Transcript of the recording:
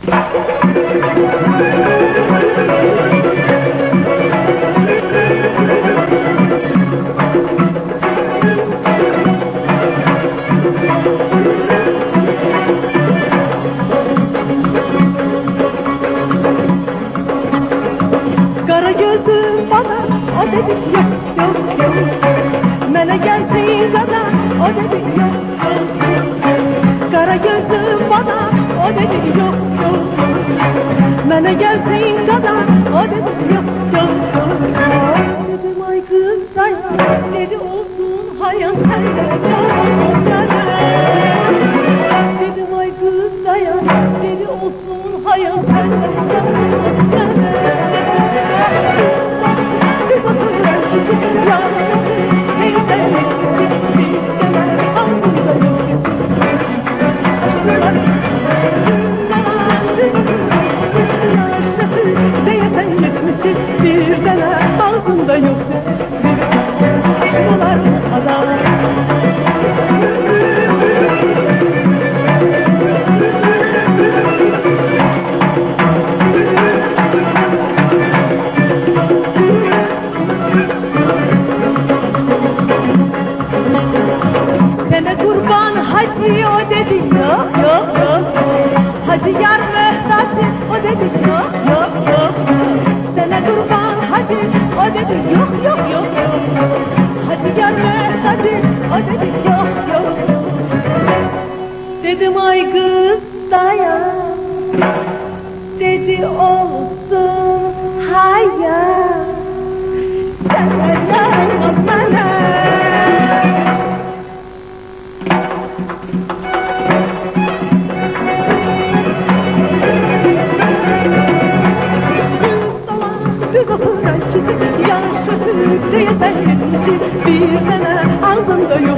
Kara gözüm bana o dedi yok yok yok. Mene gelsin zaten o dedi yok yok yok. Kara gözüm bana o dedi yok yok yok. Mene gelsin zaten o dedi yok yok yok. Dedim ay kız dayan, dedi olsun hayat sende olsun sende. Dedim ay kız dayan, dedi olsun hayat sende olsun sende. Bir tane ağzında yok. Aşkılar adam. Sene kurban hacı o dedi yok yok yok. Hacı yar Mehdati o dedi yok yok yok. Sene kurban hacı o dedi yok yok yok yok. Hacı yar Mehdati o dedi yok yok yok. Dedim ay kız dayan, dedi olsun hayat. Senden olmana. Yaşlı diye sen yetmişim, bir tane ağzında yok.